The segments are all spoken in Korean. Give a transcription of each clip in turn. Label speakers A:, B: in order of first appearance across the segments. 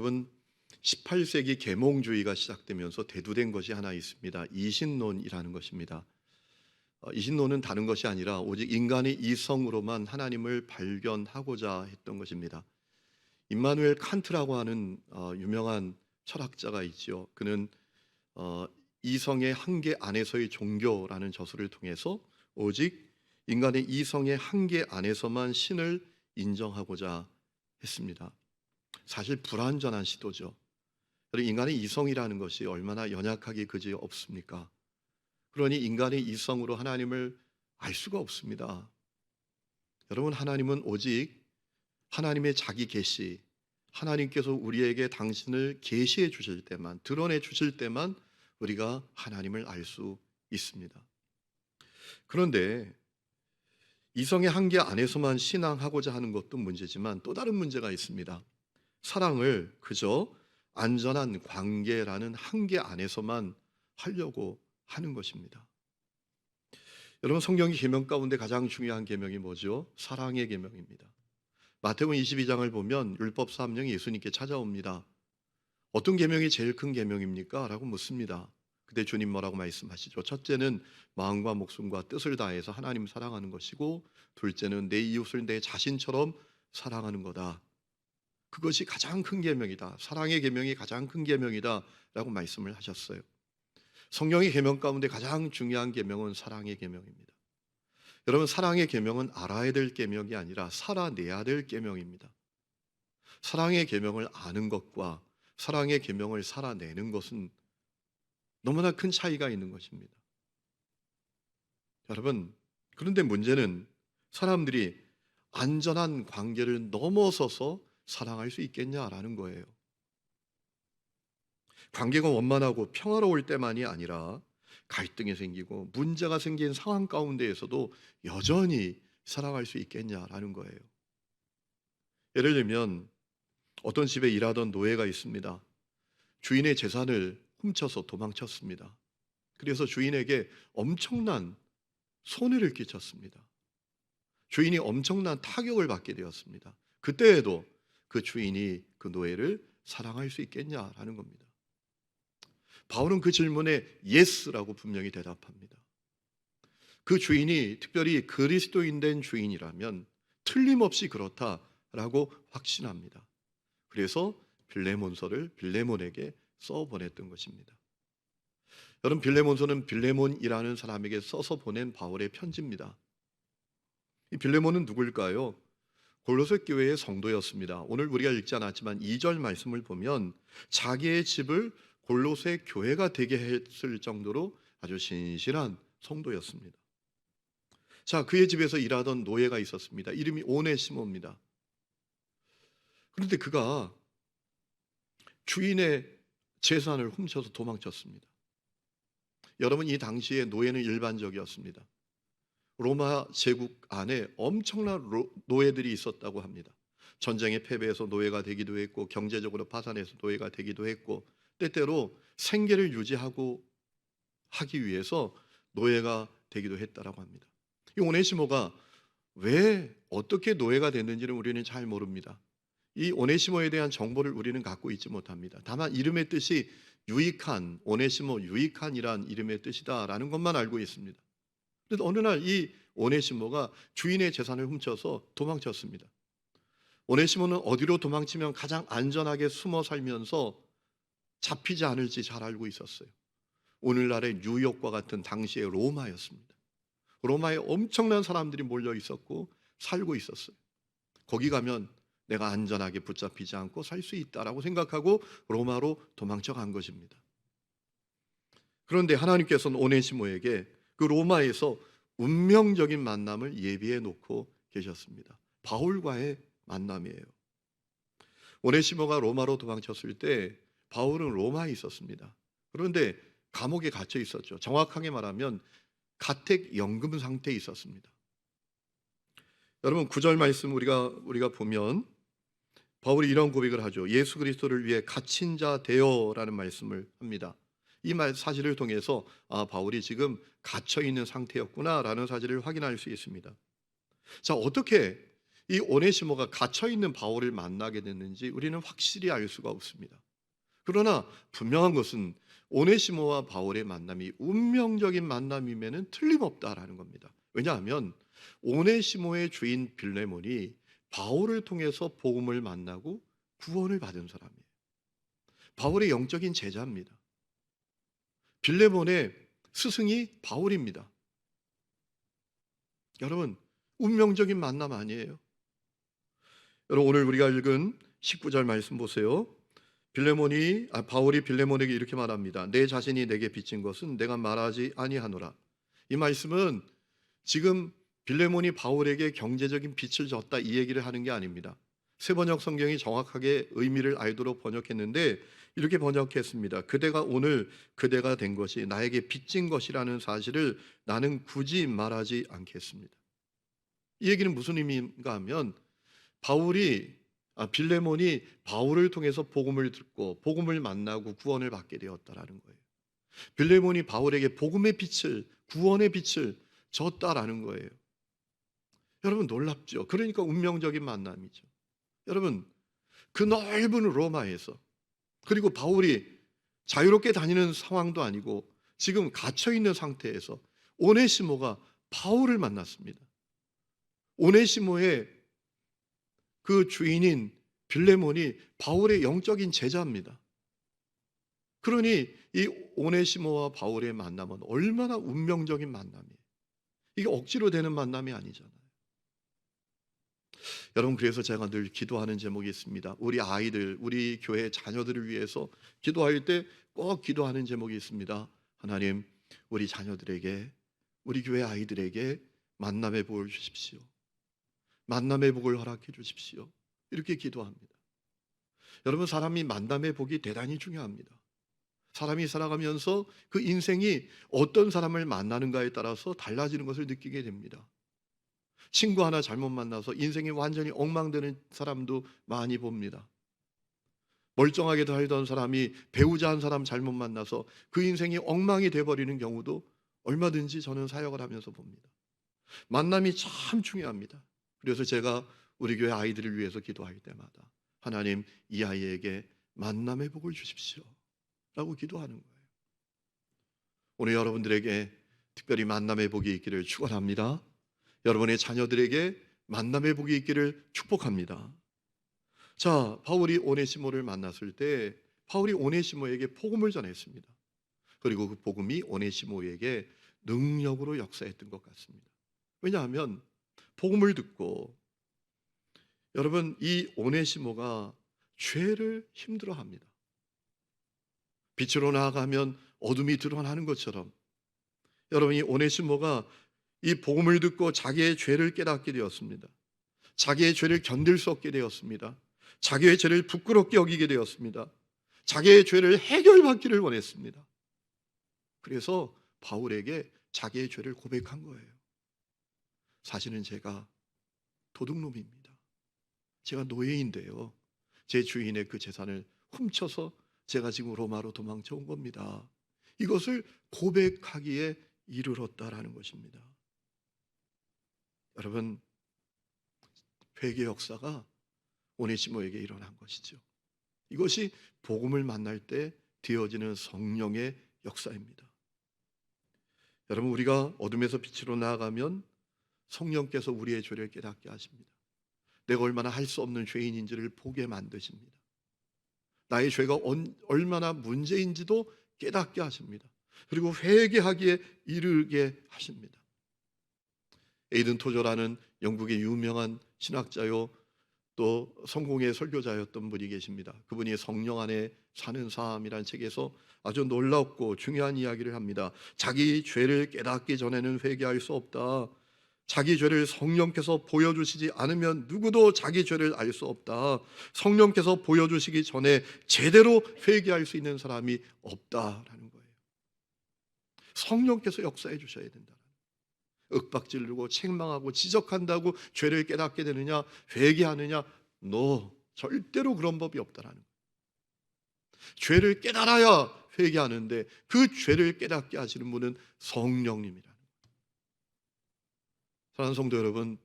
A: 여러분, 18세기 계몽주의가 시작되면서 대두된 것이 하나 있습니다. 이신론이라는 것입니다. 이신론은 다른 것이 아니라 오직 인간의 이성으로만 하나님을 발견하고자 했던 것입니다. 임마누엘 칸트라고 하는 유명한 철학자가 있죠. 그는 이성의 한계 안에서의 종교라는 저서를 통해서 오직 인간의 이성의 한계 안에서만 신을 인정하고자 했습니다. 사실 불완전한 시도죠. 인간의 이성이라는 것이 얼마나 연약하기 그지 없습니까? 그러니 인간의 이성으로 하나님을 알 수가 없습니다. 여러분, 하나님은 오직 하나님의 자기 계시, 하나님께서 우리에게 당신을 계시해 주실 때만, 드러내 주실 때만 우리가 하나님을 알 수 있습니다. 그런데 이성의 한계 안에서만 신앙하고자 하는 것도 문제지만 또 다른 문제가 있습니다. 사랑을 그저 안전한 관계라는 한계 안에서만 하려고 하는 것입니다. 여러분, 성경의 계명 가운데 가장 중요한 계명이 뭐죠? 사랑의 계명입니다. 마태복음 22장을 보면 율법 사함령이 예수님께 찾아옵니다. 어떤 계명이 제일 큰 계명입니까? 라고 묻습니다. 그때 주님 뭐라고 말씀하시죠? 첫째는 마음과 목숨과 뜻을 다해서 하나님 사랑하는 것이고, 둘째는 내 이웃을 내 자신처럼 사랑하는 거다. 그것이 가장 큰 계명이다. 사랑의 계명이 가장 큰 계명이다 라고 말씀을 하셨어요. 성경의 계명 가운데 가장 중요한 계명은 사랑의 계명입니다. 여러분, 사랑의 계명은 알아야 될 계명이 아니라 살아내야 될 계명입니다. 사랑의 계명을 아는 것과 사랑의 계명을 살아내는 것은 너무나 큰 차이가 있는 것입니다. 여러분, 그런데 문제는 사람들이 안전한 관계를 넘어서서 사랑할 수 있겠냐라는 거예요. 관계가 원만하고 평화로울 때만이 아니라 갈등이 생기고 문제가 생긴 상황 가운데에서도 여전히 사랑할 수 있겠냐라는 거예요. 예를 들면 어떤 집에 일하던 노예가 있습니다. 주인의 재산을 훔쳐서 도망쳤습니다. 그래서 주인에게 엄청난 손해를 끼쳤습니다. 주인이 엄청난 타격을 받게 되었습니다. 그때에도 그 주인이 그 노예를 사랑할 수 있겠냐라는 겁니다. 바울은 그 질문에 예스라고 분명히 대답합니다. 그 주인이 특별히 그리스도인 된 주인이라면 틀림없이 그렇다라고 확신합니다. 그래서 빌레몬서를 빌레몬에게 써 보냈던 것입니다. 여러분, 빌레몬서는 빌레몬이라는 사람에게 써서 보낸 바울의 편지입니다. 이 빌레몬은 누굴까요? 골로새 교회의 성도였습니다. 오늘 우리가 읽지 않았지만 2절 말씀을 보면 자기의 집을 골로새 교회가 되게 했을 정도로 아주 신실한 성도였습니다. 자, 그의 집에서 일하던 노예가 있었습니다. 이름이 오네시모입니다. 그런데 그가 주인의 재산을 훔쳐서 도망쳤습니다. 여러분, 이 당시에 노예는 일반적이었습니다. 로마 제국 안에 엄청난 노예들이 있었다고 합니다. 전쟁에 패배해서 노예가 되기도 했고, 경제적으로 파산해서 노예가 되기도 했고, 때때로 생계를 유지하고 하기 위해서 노예가 되기도 했다라고 합니다. 이 오네시모가 왜 어떻게 노예가 됐는지는 우리는 잘 모릅니다. 이 오네시모에 대한 정보를 우리는 갖고 있지 못합니다. 다만 이름의 뜻이 유익한, 오네시모 유익한이란 이름의 뜻이다라는 것만 알고 있습니다. 그런데 어느 날 이 오네시모가 주인의 재산을 훔쳐서 도망쳤습니다. 오네시모는 어디로 도망치면 가장 안전하게 숨어 살면서 잡히지 않을지 잘 알고 있었어요. 오늘날의 뉴욕과 같은 당시의 로마였습니다. 로마에 엄청난 사람들이 몰려 있었고 살고 있었어요. 거기 가면 내가 안전하게 붙잡히지 않고 살 수 있다라고 생각하고 로마로 도망쳐 간 것입니다. 그런데 하나님께서는 오네시모에게 그 로마에서 운명적인 만남을 예비해 놓고 계셨습니다. 바울과의 만남이에요. 오네시모가 로마로 도망쳤을 때 바울은 로마에 있었습니다. 그런데 감옥에 갇혀 있었죠. 정확하게 말하면 가택연금 상태에 있었습니다. 여러분, 9절 말씀 우리가 보면 바울이 이런 고백을 하죠. 예수 그리스도를 위해 갇힌 자 되어라는 말씀을 합니다. 이 사실을 통해서 바울이 지금 갇혀 있는 상태였구나라는 사실을 확인할 수 있습니다. 자, 어떻게 이 오네시모가 갇혀 있는 바울을 만나게 됐는지 우리는 확실히 알 수가 없습니다. 그러나 분명한 것은 오네시모와 바울의 만남이 운명적인 만남임에는 틀림없다라는 겁니다. 왜냐하면 오네시모의 주인 빌레몬이 바울을 통해서 복음을 만나고 구원을 받은 사람이에요. 바울의 영적인 제자입니다. 빌레몬의 스승이 바울입니다. 여러분, 운명적인 만남 아니에요? 여러분, 오늘 우리가 읽은 19절 말씀 보세요. 바울이 빌레몬에게 이렇게 말합니다. 내 자신이 내게 빚진 것은 내가 말하지 아니하노라. 이 말씀은 지금 빌레몬이 바울에게 경제적인 빚을 졌다 이 얘기를 하는 게 아닙니다. 새번역 성경이 정확하게 의미를 알도록 번역했는데 이렇게 번역했습니다. 그대가 오늘 그대가 된 것이 나에게 빚진 것이라는 사실을 나는 굳이 말하지 않겠습니다. 이 얘기는 무슨 의미인가 하면 빌레몬이 바울을 통해서 복음을 듣고 복음을 만나고 구원을 받게 되었다라는 거예요. 빌레몬이 바울에게 복음의 빛을, 구원의 빛을 줬다라는 거예요. 여러분, 놀랍죠? 그러니까 운명적인 만남이죠. 여러분, 그 넓은 로마에서, 그리고 바울이 자유롭게 다니는 상황도 아니고 지금 갇혀 있는 상태에서 오네시모가 바울을 만났습니다. 오네시모의 그 주인인 빌레몬이 바울의 영적인 제자입니다. 그러니 이 오네시모와 바울의 만남은 얼마나 운명적인 만남이에요. 이게 억지로 되는 만남이 아니잖아요. 여러분, 그래서 제가 늘 기도하는 제목이 있습니다. 우리 아이들, 우리 교회 자녀들을 위해서 기도할 때 꼭 기도하는 제목이 있습니다. 하나님, 우리 자녀들에게, 우리 교회 아이들에게 만남의 복을 주십시오. 만남의 복을 허락해 주십시오. 이렇게 기도합니다. 여러분, 사람이 만남의 복이 대단히 중요합니다. 사람이 살아가면서 그 인생이 어떤 사람을 만나는가에 따라서 달라지는 것을 느끼게 됩니다. 친구 하나 잘못 만나서 인생이 완전히 엉망되는 사람도 많이 봅니다. 멀쩡하게 살던 사람이 배우자 한 사람 잘못 만나서 그 인생이 엉망이 돼버리는 경우도 얼마든지 저는 사역을 하면서 봅니다. 만남이 참 중요합니다. 그래서 제가 우리 교회 아이들을 위해서 기도할 때마다 하나님, 이 아이에게 만남의 복을 주십시오 라고 기도하는 거예요. 오늘 여러분들에게 특별히 만남의 복이 있기를 축원합니다. 여러분의 자녀들에게 만남의 복이 있기를 축복합니다. 자, 바울이 오네시모를 만났을 때 바울이 오네시모에게 복음을 전했습니다. 그리고 그 복음이 오네시모에게 능력으로 역사했던 것 같습니다. 왜냐하면 복음을 듣고, 여러분, 이 오네시모가 죄를 힘들어합니다. 빛으로 나아가면 어둠이 드러나는 것처럼 여러분, 이 오네시모가 이 복음을 듣고 자기의 죄를 깨닫게 되었습니다. 자기의 죄를 견딜 수 없게 되었습니다. 자기의 죄를 부끄럽게 여기게 되었습니다. 자기의 죄를 해결받기를 원했습니다. 그래서 바울에게 자기의 죄를 고백한 거예요. 사실은 제가 도둑놈입니다. 제가 노예인데요, 제 주인의 그 재산을 훔쳐서 제가 지금 로마로 도망쳐 온 겁니다. 이것을 고백하기에 이르렀다라는 것입니다. 여러분, 회개 역사가 오네시모에게 일어난 것이죠. 이것이 복음을 만날 때 되어지는 성령의 역사입니다. 여러분, 우리가 어둠에서 빛으로 나아가면 성령께서 우리의 죄를 깨닫게 하십니다. 내가 얼마나 할 수 없는 죄인인지를 보게 만드십니다. 나의 죄가 얼마나 문제인지도 깨닫게 하십니다. 그리고 회개하기에 이르게 하십니다. 에이든 토저라는 영국의 유명한 신학자요, 또 성공의 설교자였던 분이 계십니다. 그분이 성령 안에 사는 삶이라는 책에서 아주 놀랍고 중요한 이야기를 합니다. 자기 죄를 깨닫기 전에는 회개할 수 없다. 자기 죄를 성령께서 보여주시지 않으면 누구도 자기 죄를 알 수 없다. 성령께서 보여주시기 전에 제대로 회개할 수 있는 사람이 없다라는 거예요. 성령께서 역사해 주셔야 된다. 윽박지르고 책망하고 지적한다고 죄를 깨닫게 되느냐, 회개하느냐? 절대로 그런 법이 없다라는 거예요. 죄를 깨달아야 회개하는데 그 죄를 깨닫게 하시는 분은 성령님이라는 거예요. 사랑하는 성도 여러분,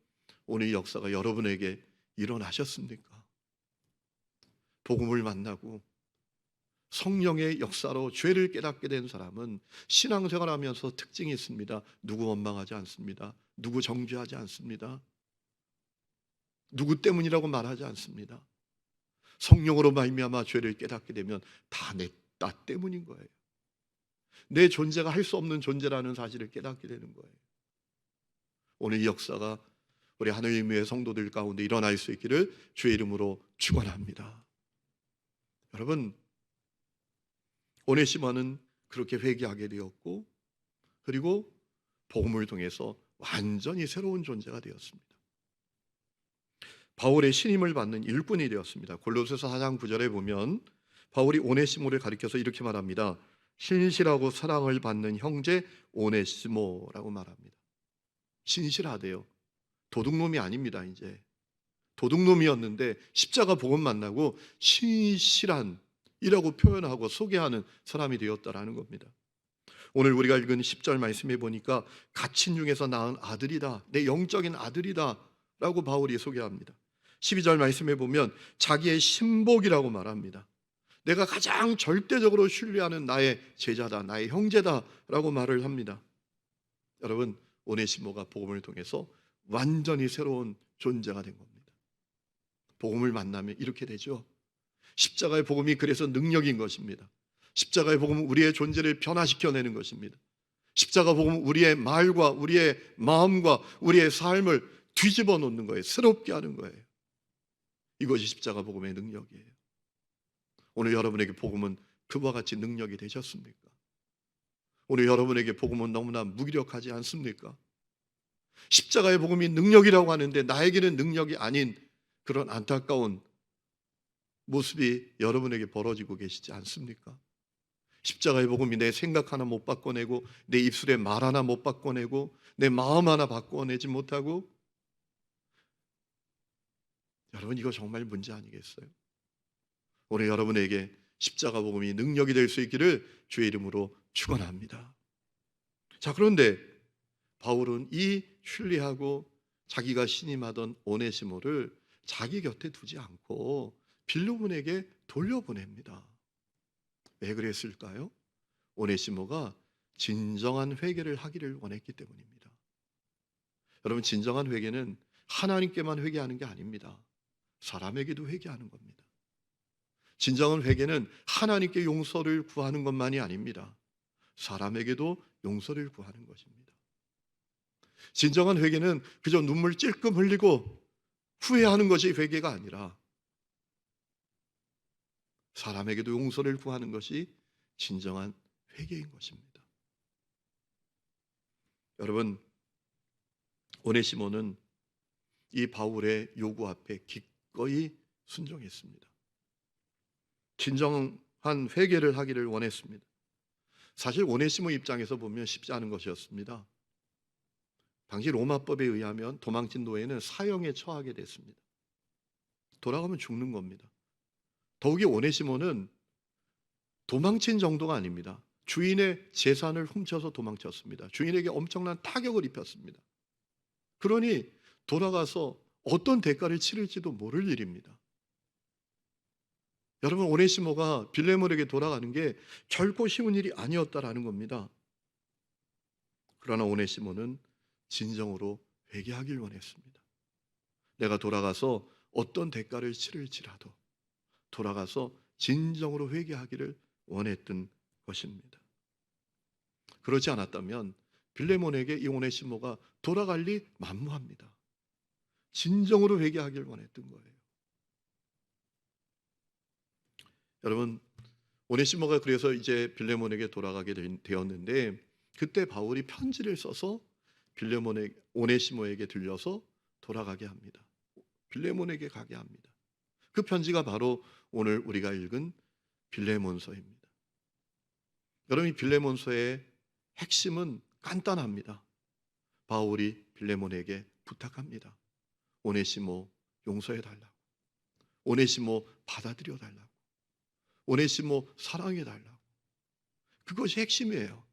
A: 오늘 이 역사가 여러분에게 일어나셨습니까? 복음을 만나고 성령의 역사로 죄를 깨닫게 된 사람은 신앙생활하면서 특징이 있습니다. 누구 원망하지 않습니다. 누구 정죄하지 않습니다. 누구 때문이라고 말하지 않습니다. 성령으로 말미암아 죄를 깨닫게 되면 다 나 때문인 거예요. 내 존재가 할 수 없는 존재라는 사실을 깨닫게 되는 거예요. 오늘 이 역사가 우리 하느님의 성도들 가운데 일어날 수 있기를 주의 이름으로 축원합니다. 여러분, 오네시모는 그렇게 회개하게 되었고, 그리고 복음을 통해서 완전히 새로운 존재가 되었습니다. 바울의 신임을 받는 일꾼이 되었습니다. 골로새서 4장 9절에 보면 바울이 오네시모를 가리켜서 이렇게 말합니다. 신실하고 사랑을 받는 형제 오네시모라고 말합니다. 신실하대요. 도둑놈이 아닙니다. 이제 도둑놈이었는데 십자가 복음 만나고 신실한 이라고 표현하고 소개하는 사람이 되었다라는 겁니다. 오늘 우리가 읽은 10절 말씀해 보니까 갇힌 중에서 낳은 아들이다, 내 영적인 아들이다 라고 바울이 소개합니다. 12절 말씀해 보면 자기의 신복이라고 말합니다. 내가 가장 절대적으로 신뢰하는 나의 제자다, 나의 형제다 라고 말을 합니다. 여러분, 오네시모가 복음을 통해서 완전히 새로운 존재가 된 겁니다. 복음을 만나면 이렇게 되죠. 십자가의 복음이 그래서 능력인 것입니다. 십자가의 복음은 우리의 존재를 변화시켜내는 것입니다. 십자가 복음은 우리의 말과 우리의 마음과 우리의 삶을 뒤집어 놓는 거예요. 새롭게 하는 거예요. 이것이 십자가 복음의 능력이에요. 오늘 여러분에게 복음은 그와 같이 능력이 되셨습니까? 오늘 여러분에게 복음은 너무나 무기력하지 않습니까? 십자가의 복음이 능력이라고 하는데 나에게는 능력이 아닌 그런 안타까운 모습이 여러분에게 벌어지고 계시지 않습니까? 십자가의 복음이 내 생각 하나 못 바꿔내고 내 입술에 말 하나 못 바꿔내고 내 마음 하나 바꿔내지 못하고, 여러분 이거 정말 문제 아니겠어요? 오늘 여러분에게 십자가 복음이 능력이 될 수 있기를 주의 이름으로 축원합니다. 자, 그런데 바울은 이 신뢰하고 자기가 신임하던 오네시모를 자기 곁에 두지 않고 빌레몬에게 돌려보냅니다. 왜 그랬을까요? 오네시모가 진정한 회개를 하기를 원했기 때문입니다. 여러분, 진정한 회개는 하나님께만 회개하는 게 아닙니다. 사람에게도 회개하는 겁니다. 진정한 회개는 하나님께 용서를 구하는 것만이 아닙니다. 사람에게도 용서를 구하는 것입니다. 진정한 회개는 그저 눈물 찔끔 흘리고 후회하는 것이 회개가 아니라 사람에게도 용서를 구하는 것이 진정한 회개인 것입니다. 여러분, 오네시모는 이 바울의 요구 앞에 기꺼이 순종했습니다. 진정한 회개를 하기를 원했습니다. 사실 오네시모 입장에서 보면 쉽지 않은 것이었습니다. 당시 로마법에 의하면 도망친 노예는 사형에 처하게 됐습니다. 돌아가면 죽는 겁니다. 더욱이 오네시모는 도망친 정도가 아닙니다. 주인의 재산을 훔쳐서 도망쳤습니다. 주인에게 엄청난 타격을 입혔습니다. 그러니 돌아가서 어떤 대가를 치를지도 모를 일입니다. 여러분, 오네시모가 빌레몬에게 돌아가는 게 결코 쉬운 일이 아니었다라는 겁니다. 그러나 오네시모는 진정으로 회개하길 원했습니다. 내가 돌아가서 어떤 대가를 치를지라도 돌아가서 진정으로 회개하기를 원했던 것입니다. 그렇지 않았다면 빌레몬에게 이 오네시모가 돌아갈 리 만무합니다. 진정으로 회개하길 원했던 거예요. 여러분, 오네시모가 그래서 이제 빌레몬에게 돌아가게 되었는데, 그때 바울이 편지를 써서 오네시모에게 들려서 돌아가게 합니다. 빌레몬에게 가게 합니다. 그 편지가 바로 오늘 우리가 읽은 빌레몬서입니다. 여러분, 이 빌레몬서의 핵심은 간단합니다. 바울이 빌레몬에게 부탁합니다. 오네시모 용서해 달라고, 오네시모 받아들여 달라고, 오네시모 사랑해 달라고. 그것이 핵심이에요.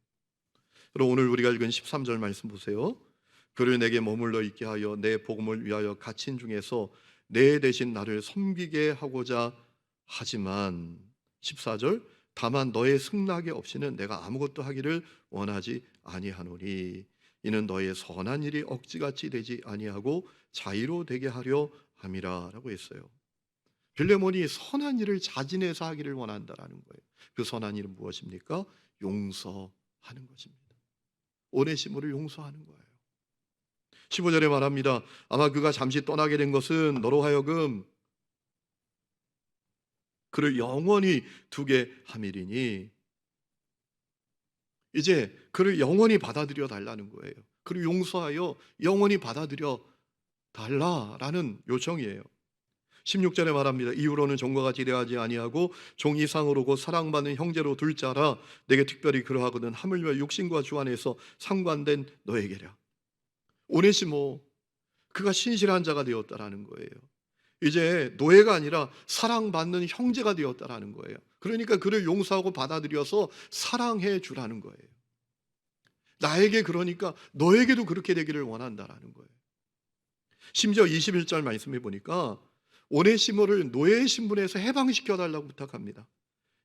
A: 그럼 오늘 우리가 읽은 13절 말씀 보세요. 그를 내게 머물러 있게 하여 내 복음을 위하여 갇힌 중에서 내 대신 나를 섬기게 하고자 하지만 14절 다만 너의 승낙이 없이는 내가 아무것도 하기를 원하지 아니하노니 이는 너의 선한 일이 억지같이 되지 아니하고 자의로 되게 하려 함이라라고 했어요. 빌레몬이 선한 일을 자진해서 하기를 원한다라는 거예요. 그 선한 일은 무엇입니까? 용서하는 것입니다. 오네시모를 용서하는 거예요. 15절에 말합니다. 아마 그가 잠시 떠나게 된 것은 너로 하여금 그를 영원히 두게 함이리니 이제 그를 영원히 받아들여 달라는 거예요. 그를 용서하여 영원히 받아들여 달라라는 요청이에요. 16절에 말합니다. 이후로는 종과 같이 대하지 아니하고 종 이상으로 곧 사랑받는 형제로 둘 자라 내게 특별히 그러하거든 하물며 육신과 주 안에서 상관된 너에게라. 오네시모 그가 신실한 자가 되었다라는 거예요. 이제 노예가 아니라 사랑받는 형제가 되었다라는 거예요. 그러니까 그를 용서하고 받아들여서 사랑해 주라는 거예요. 나에게 그러니까 너에게도 그렇게 되기를 원한다라는 거예요. 심지어 21절 말씀해 보니까 오네시모를 노예의 신분에서 해방시켜 달라고 부탁합니다.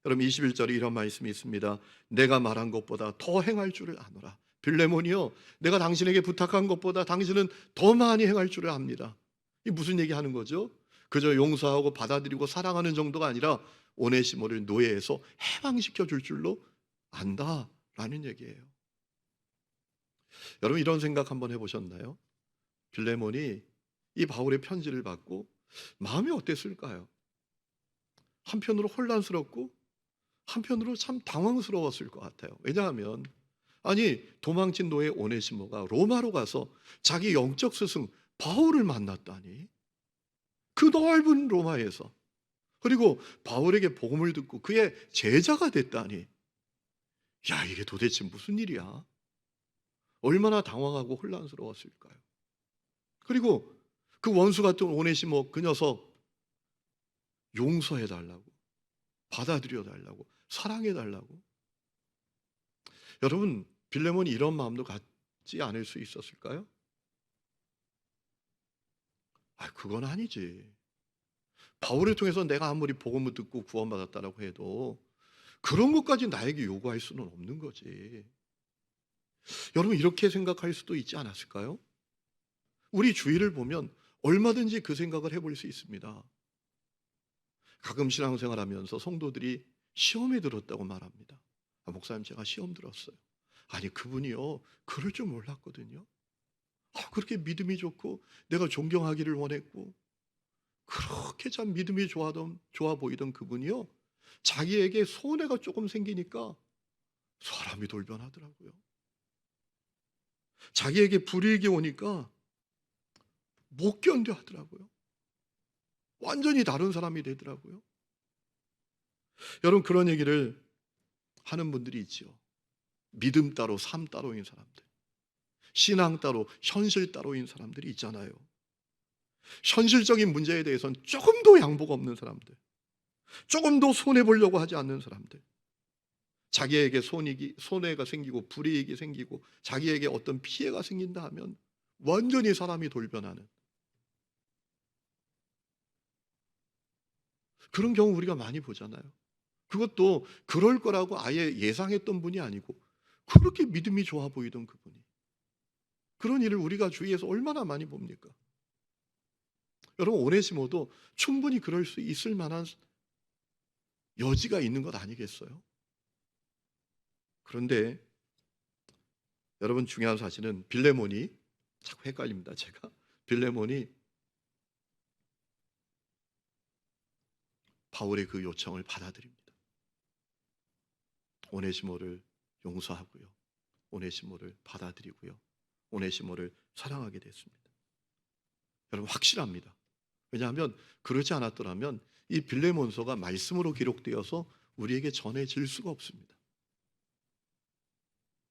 A: 여러분 21절에 이런 말씀이 있습니다. 내가 말한 것보다 더 행할 줄을 아노라. 빌레몬이요, 내가 당신에게 부탁한 것보다 당신은 더 많이 행할 줄을 압니다. 이 무슨 얘기하는 거죠? 그저 용서하고 받아들이고 사랑하는 정도가 아니라 오네시모를 노예에서 해방시켜 줄 줄로 안다라는 얘기예요. 여러분 이런 생각 한번 해보셨나요? 빌레몬이 이 바울의 편지를 받고 마음이 어땠을까요? 한편으로 혼란스럽고 한편으로 참 당황스러웠을 것 같아요. 왜냐하면 아니 도망친 노예 오네시모가 로마로 가서 자기 영적 스승 바울을 만났다니, 그 넓은 로마에서, 그리고 바울에게 복음을 듣고 그의 제자가 됐다니, 야 이게 도대체 무슨 일이야? 얼마나 당황하고 혼란스러웠을까요? 그리고 그 원수 같은 오네시모 그 녀석 용서해 달라고, 받아들여 달라고, 사랑해 달라고. 여러분 빌레몬이 이런 마음도 갖지 않을 수 있었을까요? 그건 아니지. 바울을 통해서 내가 아무리 복음을 듣고 구원받았다라고 해도 그런 것까지 나에게 요구할 수는 없는 거지. 여러분 이렇게 생각할 수도 있지 않았을까요? 우리 주위를 보면 얼마든지 그 생각을 해볼 수 있습니다. 가끔 신앙생활하면서 성도들이 시험에 들었다고 말합니다. 목사님 제가 시험 들었어요. 아니 그분이요 그럴 줄 몰랐거든요. 그렇게 믿음이 좋고 내가 존경하기를 원했고 그렇게 참 믿음이 좋아 보이던 그분이요 자기에게 손해가 조금 생기니까 사람이 돌변하더라고요. 자기에게 불이익이 오니까 못 견뎌 하더라고요. 완전히 다른 사람이 되더라고요. 여러분 그런 얘기를 하는 분들이 있지요. 믿음 따로 삶 따로인 사람들, 신앙 따로 현실 따로인 사람들이 있잖아요. 현실적인 문제에 대해서는 조금도 양보가 없는 사람들, 조금도 손해보려고 하지 않는 사람들, 자기에게 손해가 생기고 불이익이 생기고 자기에게 어떤 피해가 생긴다 하면 완전히 사람이 돌변하는 그런 경우 우리가 많이 보잖아요. 그것도 그럴 거라고 아예 예상했던 분이 아니고 그렇게 믿음이 좋아 보이던 그분이, 그런 일을 우리가 주위에서 얼마나 많이 봅니까? 여러분 오네시모도 충분히 그럴 수 있을 만한 여지가 있는 것 아니겠어요? 그런데 여러분 중요한 사실은 빌레몬이, 자꾸 헷갈립니다 제가, 빌레몬이 바울의 그 요청을 받아들입니다. 오네시모를 용서하고요, 오네시모를 받아들이고요, 오네시모를 사랑하게 됐습니다. 여러분 확실합니다. 왜냐하면 그러지 않았더라면 이 빌레몬서가 말씀으로 기록되어서 우리에게 전해질 수가 없습니다.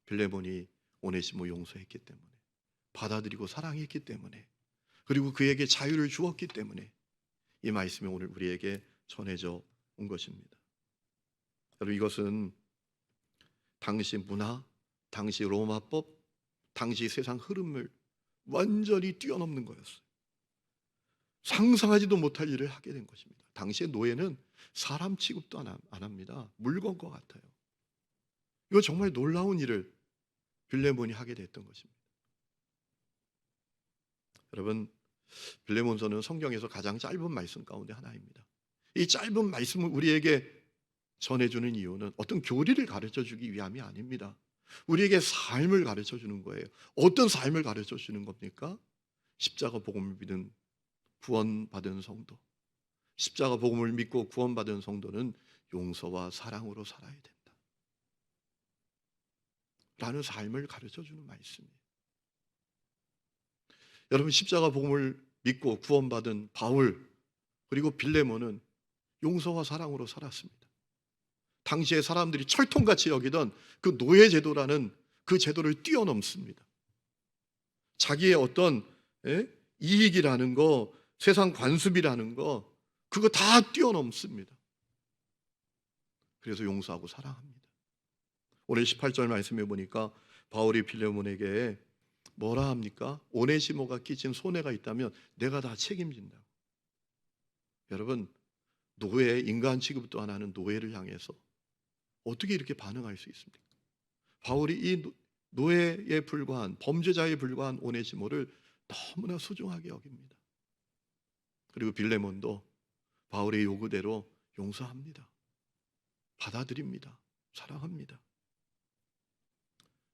A: 빌레몬이 오네시모 용서했기 때문에, 받아들이고 사랑했기 때문에, 그리고 그에게 자유를 주었기 때문에 이 말씀이 오늘 우리에게 전해져 온 것입니다. 여러분 이것은 당시 문화, 당시 로마법, 당시 세상 흐름을 완전히 뛰어넘는 거였어요. 상상하지도 못할 일을 하게 된 것입니다. 당시에 노예는 사람 취급도 안 합니다. 물건과 같아요. 이거 정말 놀라운 일을 빌레몬이 하게 됐던 것입니다. 여러분, 빌레몬서는 성경에서 가장 짧은 말씀 가운데 하나입니다. 이 짧은 말씀을 우리에게 전해주는 이유는 어떤 교리를 가르쳐 주기 위함이 아닙니다. 우리에게 삶을 가르쳐 주는 거예요. 어떤 삶을 가르쳐 주는 겁니까? 십자가 복음을 믿은 구원받은 성도, 십자가 복음을 믿고 구원받은 성도는 용서와 사랑으로 살아야 된다 라는 삶을 가르쳐 주는 말씀이에요. 여러분, 십자가 복음을 믿고 구원받은 바울 그리고 빌레몬은 용서와 사랑으로 살았습니다. 당시에 사람들이 철통같이 여기던 그 노예 제도라는 그 제도를 뛰어넘습니다. 자기의 어떤 이익이라는 거, 세상 관습이라는 거, 그거 다 뛰어넘습니다. 그래서 용서하고 사랑합니다. 오늘 18절 말씀해 보니까 바울이 빌레몬에게 뭐라 합니까? 오네시모가 끼친 손해가 있다면 내가 다 책임진다고. 여러분, 노예, 인간 취급도 안 하는 노예를 향해서 어떻게 이렇게 반응할 수 있습니까? 바울이 이 노예에 불과한, 범죄자에 불과한 오네시모를 너무나 소중하게 여깁니다. 그리고 빌레몬도 바울의 요구대로 용서합니다. 받아들입니다. 사랑합니다.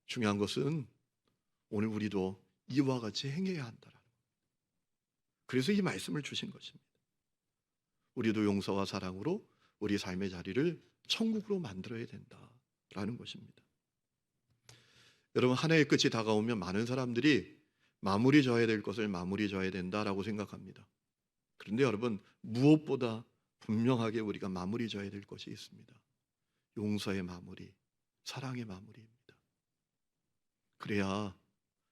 A: 중요한 것은 오늘 우리도 이와 같이 행해야 한다라는 겁니다. 그래서 이 말씀을 주신 것입니다. 우리도 용서와 사랑으로 우리 삶의 자리를 천국으로 만들어야 된다라는 것입니다. 여러분, 한 해의 끝이 다가오면 많은 사람들이 마무리 져야 될 것을 마무리 져야 된다라고 생각합니다. 그런데 여러분, 무엇보다 분명하게 우리가 마무리 져야 될 것이 있습니다. 용서의 마무리, 사랑의 마무리입니다. 그래야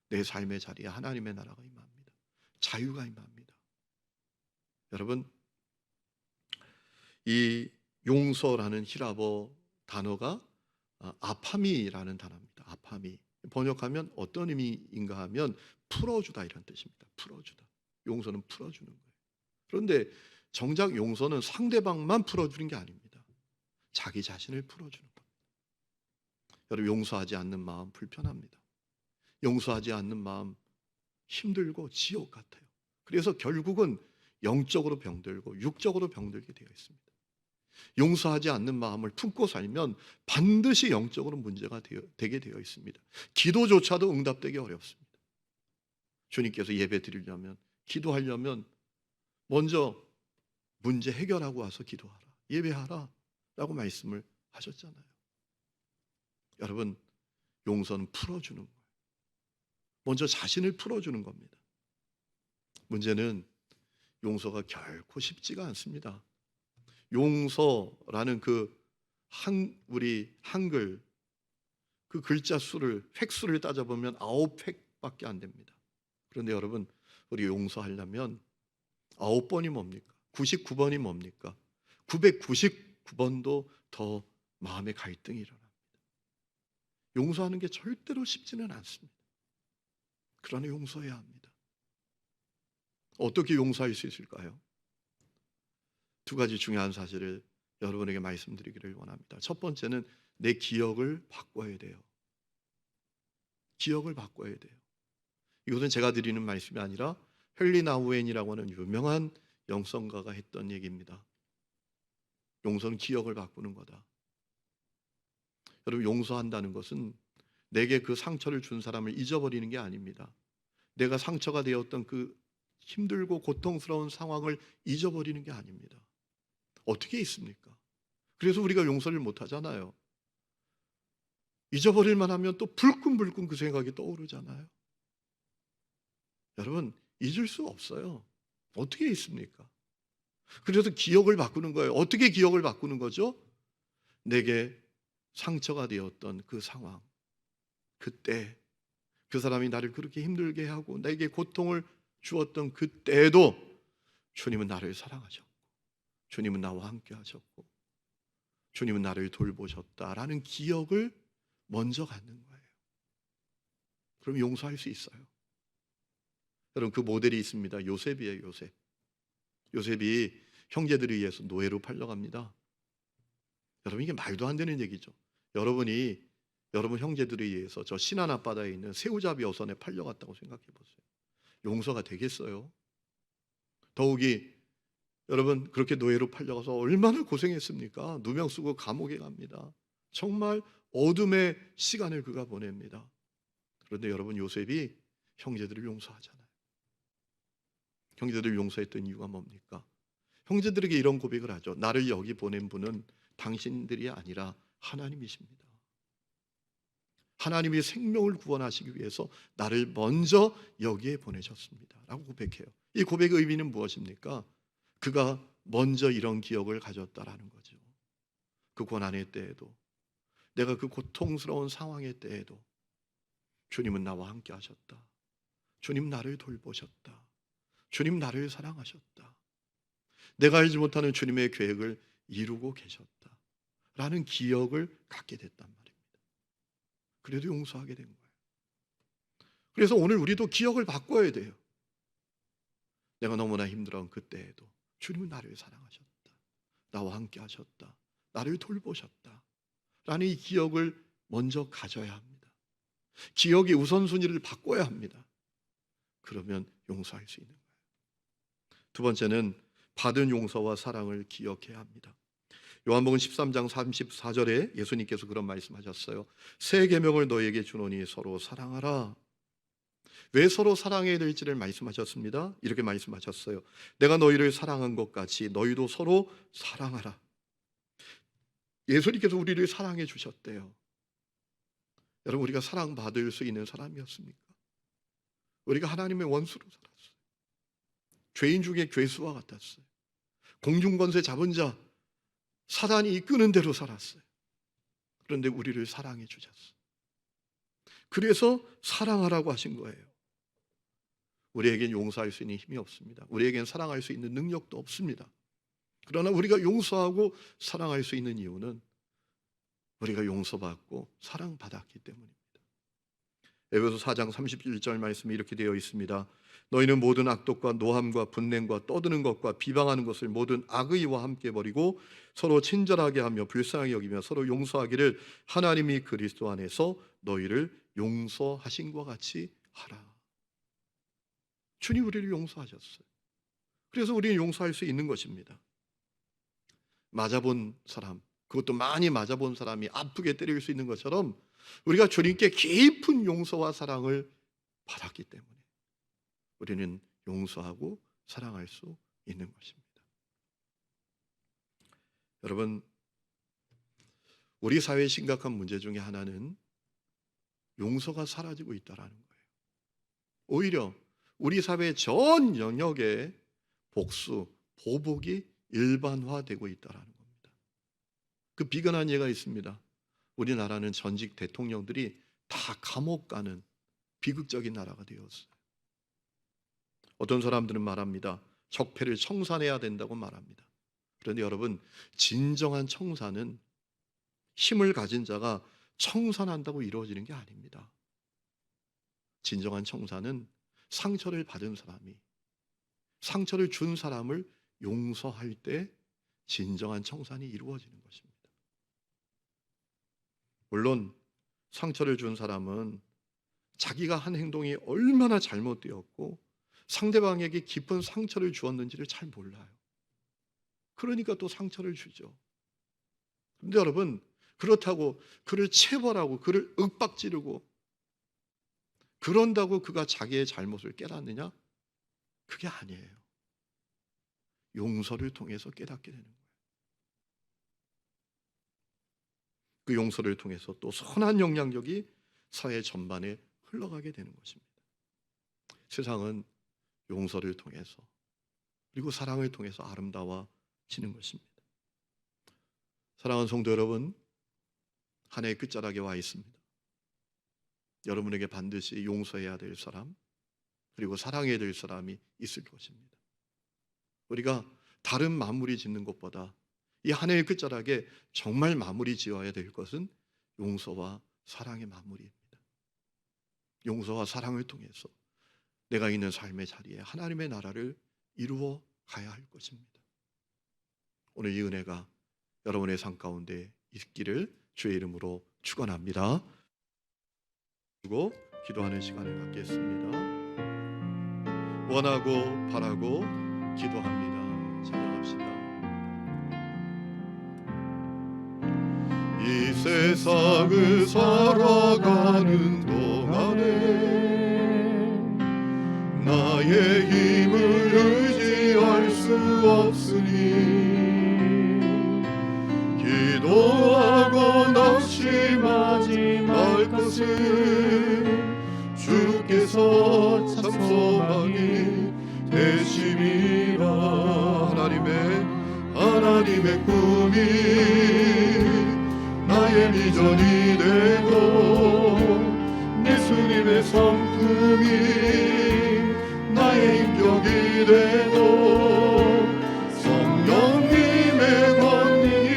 A: 내 삶의 자리에 하나님의 나라가 임합니다. 자유가 임합니다. 여러분, 이 용서라는 히라버 단어가 아파미라는 단어입니다. 아파미. 번역하면 어떤 의미인가 하면 풀어주다 이런 뜻입니다. 풀어주다. 용서는 풀어주는 거예요. 그런데 정작 용서는 상대방만 풀어주는 게 아닙니다. 자기 자신을 풀어주는 겁니다. 여러분, 용서하지 않는 마음 불편합니다. 용서하지 않는 마음 힘들고 지옥 같아요. 그래서 결국은 영적으로 병들고 육적으로 병들게 되어 있습니다. 용서하지 않는 마음을 품고 살면 반드시 영적으로 문제가 되게 되어 있습니다. 기도조차도 응답되기 어렵습니다. 주님께서 예배 드리려면, 기도하려면 먼저 문제 해결하고 와서 기도하라, 예배하라 라고 말씀을 하셨잖아요. 여러분, 용서는 풀어주는 거예요. 먼저 자신을 풀어주는 겁니다. 문제는 용서가 결코 쉽지가 않습니다. 용서라는 우리 한글 그 글자 수를, 획수를 따져보면 9획밖에 안 됩니다. 그런데 여러분, 우리 용서하려면 9번이 뭡니까? 99번이 뭡니까? 999번도 더 마음의 갈등이 일어납니다. 용서하는 게 절대로 쉽지는 않습니다. 그러나 용서해야 합니다. 어떻게 용서할 수 있을까요? 두 가지 중요한 사실을 여러분에게 말씀드리기를 원합니다. 첫 번째는 내 기억을 바꿔야 돼요. 기억을 바꿔야 돼요. 이것은 제가 드리는 말씀이 아니라 헨리 나우엔이라고 하는 유명한 영성가가 했던 얘기입니다. 용서는 기억을 바꾸는 거다. 여러분, 용서한다는 것은 내게 그 상처를 준 사람을 잊어버리는 게 아닙니다. 내가 상처가 되었던 그 힘들고 고통스러운 상황을 잊어버리는 게 아닙니다. 어떻게 있습니까? 그래서 우리가 용서를 못 하잖아요. 잊어버릴만 하면 또 불끈불끈 그 생각이 떠오르잖아요. 여러분, 잊을 수 없어요. 어떻게 있습니까? 그래서 기억을 바꾸는 거예요. 어떻게 기억을 바꾸는 거죠? 내게 상처가 되었던 그 상황, 그때 그 사람이 나를 그렇게 힘들게 하고 내게 고통을 주었던 그때에도 주님은 나를 사랑하셨고, 주님은 나와 함께 하셨고, 주님은 나를 돌보셨다라는 기억을 먼저 갖는 거예요. 그럼 용서할 수 있어요. 여러분, 그 모델이 있습니다. 요셉이에요. 요셉. 요셉이 형제들에 의해서 노예로 팔려갑니다. 여러분, 이게 말도 안 되는 얘기죠. 여러분 형제들에 의해서 저 신안 앞바다에 있는 새우잡이 어선에 팔려갔다고 생각해 보세요. 용서가 되겠어요? 더욱이 여러분, 그렇게 노예로 팔려가서 얼마나 고생했습니까? 누명 쓰고 감옥에 갑니다. 정말 어둠의 시간을 그가 보냅니다. 그런데 여러분, 요셉이 형제들을 용서하잖아요. 형제들을 용서했던 이유가 뭡니까? 형제들에게 이런 고백을 하죠. 나를 여기 보낸 분은 당신들이 아니라 하나님이십니다. 하나님이 생명을 구원하시기 위해서 나를 먼저 여기에 보내셨습니다 라고 고백해요. 이 고백의 의미는 무엇입니까? 그가 먼저 이런 기억을 가졌다라는 거죠. 그 고난의 때에도, 내가 그 고통스러운 상황의 때에도 주님은 나와 함께 하셨다. 주님 나를 돌보셨다. 주님 나를 사랑하셨다. 내가 알지 못하는 주님의 계획을 이루고 계셨다 라는 기억을 갖게 됐단 말입니다. 그래도 용서하게 된 거예요. 그래서 오늘 우리도 기억을 바꿔야 돼요. 내가 너무나 힘들어한 그때에도 주님은 나를 사랑하셨다. 나와 함께 하셨다. 나를 돌보셨다 라는 이 기억을 먼저 가져야 합니다. 기억의 우선순위를 바꿔야 합니다. 그러면 용서할 수 있는 거예요. 두 번째는 받은 용서와 사랑을 기억해야 합니다. 요한복음 13장 34절에 예수님께서 그런 말씀하셨어요. 새 계명을 너희에게 주노니 서로 사랑하라. 왜 서로 사랑해야 될지를 말씀하셨습니다. 이렇게 말씀하셨어요. 내가 너희를 사랑한 것 같이 너희도 서로 사랑하라. 예수님께서 우리를 사랑해 주셨대요. 여러분, 우리가 사랑받을 수 있는 사람이었습니까? 우리가 하나님의 원수로 살았어요. 죄인 중에 괴수와 같았어요. 공중권세 잡은 자, 사단이 이끄는 대로 살았어요. 그런데 우리를 사랑해 주셨어요. 그래서 사랑하라고 하신 거예요. 우리에겐 용서할 수 있는 힘이 없습니다. 우리에겐 사랑할 수 있는 능력도 없습니다. 그러나 우리가 용서하고 사랑할 수 있는 이유는 우리가 용서받고 사랑받았기 때문입니다. 에베소 4장 31절 말씀이 이렇게 되어 있습니다. 너희는 모든 악독과 노함과 분냄과 떠드는 것과 비방하는 것을 모든 악의와 함께 버리고 서로 친절하게 하며 불쌍하게 여기며 서로 용서하기를 하나님이 그리스도 안에서 너희를 용서하신 것 같이 하라. 주님 우리를 용서하셨어요. 그래서 우리는 용서할 수 있는 것입니다. 맞아본 사람, 그것도 많이 맞아본 사람이 아프게 때릴 수 있는 것처럼 우리가 주님께 깊은 용서와 사랑을 받았기 때문에 우리는 용서하고 사랑할 수 있는 것입니다. 여러분, 우리 사회의 심각한 문제 중에 하나는 용서가 사라지고 있다는 거예요. 오히려 우리 사회 전 영역에 복수, 보복이 일반화되고 있다는 겁니다. 그 비근한 예가 있습니다. 우리나라는 전직 대통령들이 다 감옥 가는 비극적인 나라가 되었어요. 어떤 사람들은 말합니다. 적폐를 청산해야 된다고 말합니다. 그런데 여러분, 진정한 청산은 힘을 가진 자가 청산한다고 이루어지는 게 아닙니다. 진정한 청산은 상처를 받은 사람이 상처를 준 사람을 용서할 때 진정한 청산이 이루어지는 것입니다. 물론 상처를 준 사람은 자기가 한 행동이 얼마나 잘못되었고 상대방에게 깊은 상처를 주었는지를 잘 몰라요. 그러니까 또 상처를 주죠. 그런데 여러분, 그렇다고 그를 체벌하고 그를 윽박지르고 그런다고 그가 자기의 잘못을 깨닫느냐? 그게 아니에요. 용서를 통해서 깨닫게 되는 거예요. 그 용서를 통해서 또 선한 영향력이 사회 전반에 흘러가게 되는 것입니다. 세상은 용서를 통해서 그리고 사랑을 통해서 아름다워지는 것입니다. 사랑하는 성도 여러분, 한 해의 끝자락에 와 있습니다. 여러분에게 반드시 용서해야 될 사람 그리고 사랑해야 될 사람이 있을 것입니다. 우리가 다른 마무리 짓는 것보다 이 한 해의 끝자락에 정말 마무리 지어야 될 것은 용서와 사랑의 마무리입니다. 용서와 사랑을 통해서 내가 있는 삶의 자리에 하나님의 나라를 이루어 가야 할 것입니다. 오늘 이 은혜가 여러분의 삶 가운데 있기를 주의 이름으로 축원합니다. 그리고 기도하는 시간을 갖겠습니다. 원하고 바라고 기도합니다. 찬양합시다. 이 세상을 살아가는 동안에 나의 힘을 의지할 수 없으니 기도하고 낙심하지 말 것을 주께서 참 소망이 되심이라. 하나님의 꿈이 나의 비전이 되고 예수님의 성품이 나의 인격이 되고 성령님의 권능이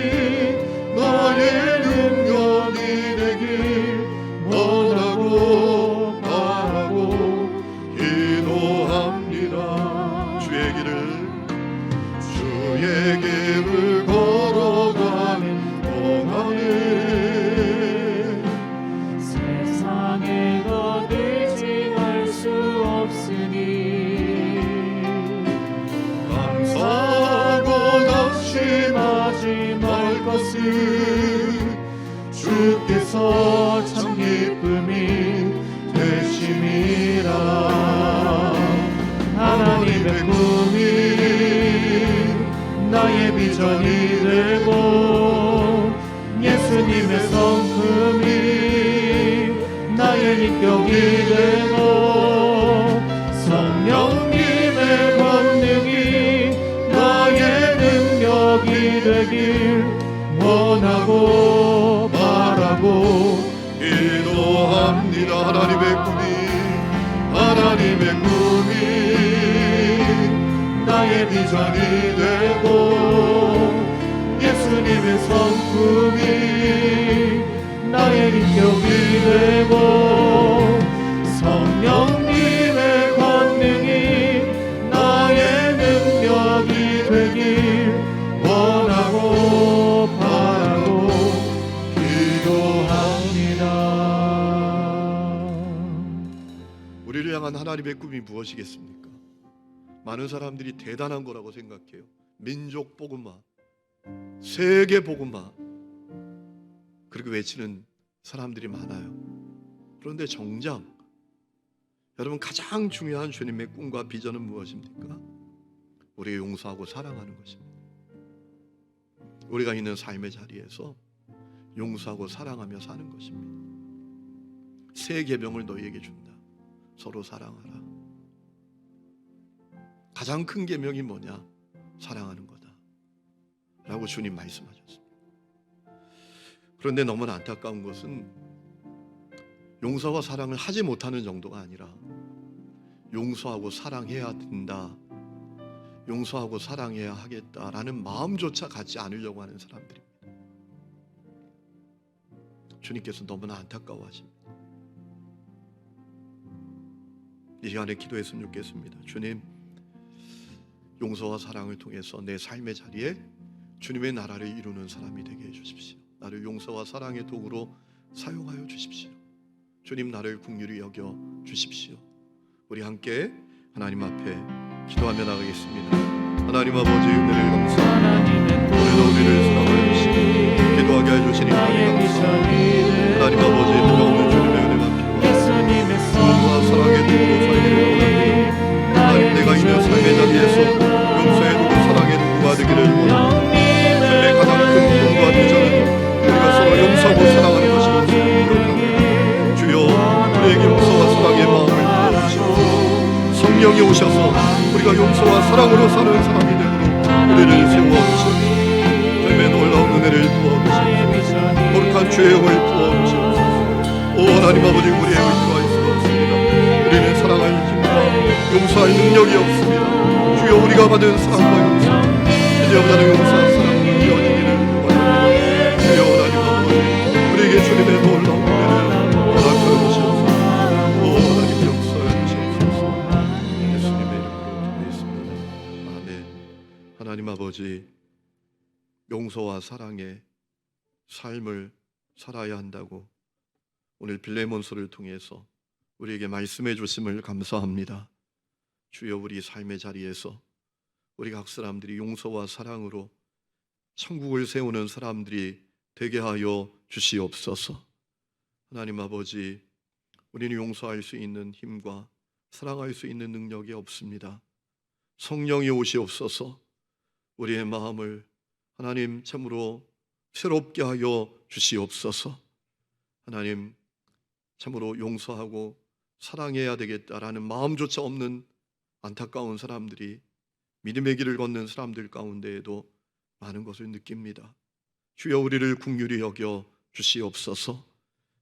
A: 나의 능력이 되길 원하고 바라고 기도합니다. 주의 길을 걸어가는 동안에
B: 세상에 더 의지할 수 없으니
A: 감사하고 낙심하지 말 것을
B: 주께서 참 기쁨이 되심이라. 하나님의 꿈이 나의 비전이 되고 예수님의 성품이 나의 인격이 되고 성령님의 권능이 나의 능력이 되길 원하고 바라고
A: 기도합니다. 하나님의 꿈이
B: 나의 비전이 되고 예수님의 성품이 나의 인격이 되고 성령님의 권능이 나의 능력이 되길 원하고 바라고 기도합니다.
A: 우리를 향한 하나님의 꿈이 무엇이겠습니까? 많은 사람들이 대단한 거라고 생각해요. 민족 복음화, 세계 복음화 그렇게 외치는 사람들이 많아요. 그런데 정작 여러분 가장 중요한 주님의 꿈과 비전은 무엇입니까? 우리가 용서하고 사랑하는 것입니다. 우리가 있는 삶의 자리에서 용서하고 사랑하며 사는 것입니다. 새 계명을 너희에게 준다. 서로 사랑하라. 가장 큰 계명이 뭐냐? 사랑하는 거다 라고 주님 말씀하셨습니다. 그런데 너무나 안타까운 것은 용서와 사랑을 하지 못하는 정도가 아니라 용서하고 사랑해야 된다, 용서하고 사랑해야 하겠다라는 마음조차 갖지 않으려고 하는 사람들입니다. 주님께서 너무나 안타까워하십니다. 이 시간에 기도했으면 좋겠습니다. 주님, 용서와 사랑을 통해서 내 삶의 자리에 주님의 나라를 이루는 사람이 되게 해주십시오. 나를 용서와 사랑의 도구로 사용하여 주십시오. 주님, 나를 긍휼히 여겨 주십시오. 우리 함께 하나님 앞에 기도하며 나가겠습니다. 하나님 아버지, 은혜를 감사합니다. 오늘도 우리를 사랑하여 주시고 기도하게 해주시니 하나님 감사합니다. 하나님 아버지, 한없는 주님의 은혜가 필요합니다. 용서와 사랑의 도구로 살기를 원합니다. 하나님, 내가 있는 삶의 자리에서 용서의 도구, 사랑의 도구가 되기를 원합니다. 삶의 가장 큰 꿈과 비전은 우리가 서로 용서하고 사랑하는 것이라고 생각합니다. 주여, 우리에게 용서와 사랑의 마음을 부어주시고 성령이 오셔서 우리가 용서와 사랑으로 사는 사람이 되도록 우리를 세워주시고 삶의 놀라운 은혜를 부어주시고 거룩한 죄의 영을 부어주시고 오 하나님 아버지, 우리의 의지가 있을 수 없습니다. 우리는 사랑할 힘과 용서할 능력이 없습니다. 주여, 우리가 받은 사랑과 용서 이제보다는 용서와 사랑이 이어지기를 원합니다. 주여, 하나님 아버지, 우리에게 주님의 놀라운 은혜를 허락하여 주시옵소서. 오 하나님, 용서해 주시옵소서. 아버지, 용서와 사랑의 삶을 살아야 한다고 오늘 빌레몬서를 통해서 우리에게 말씀해 주심을 감사합니다. 주여, 우리 삶의 자리에서 우리 각 사람들이 용서와 사랑으로 천국을 세우는 사람들이 되게 하여 주시옵소서. 하나님 아버지, 우리는 용서할 수 있는 힘과 사랑할 수 있는 능력이 없습니다. 성령이 오시옵소서. 우리의 마음을 하나님 참으로 새롭게 하여 주시옵소서. 하나님, 참으로 용서하고 사랑해야 되겠다라는 마음조차 없는 안타까운 사람들이, 믿음의 길을 걷는 사람들 가운데에도 많은 것을 느낍니다. 주여, 우리를 긍휼히 여겨 주시옵소서.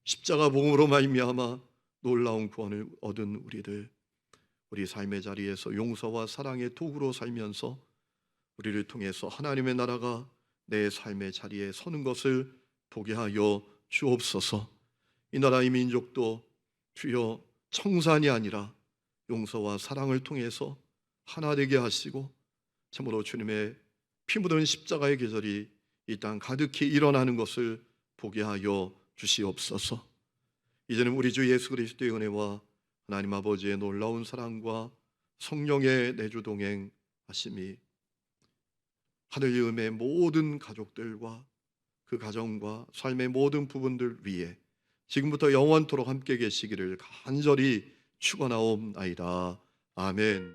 A: 십자가 복음으로 말미암아 놀라운 구원을 얻은 우리들, 우리 삶의 자리에서 용서와 사랑의 도구로 살면서 우리를 통해서 하나님의 나라가 내 삶의 자리에 서는 것을 보게 하여 주옵소서. 이 나라의 민족도 주여 청산이 아니라 용서와 사랑을 통해서 하나 되게 하시고, 참으로 주님의 피 묻은 십자가의 계절이 이 땅 가득히 일어나는 것을 보게 하여 주시옵소서. 이제는 우리 주 예수 그리스도의 은혜와 하나님 아버지의 놀라운 사랑과 성령의 내주 동행 하심이 하늘 이음의 모든 가족들과 그 가정과 삶의 모든 부분들 위에 지금부터 영원토록 함께 계시기를 간절히 축원하옵나이다. 아멘.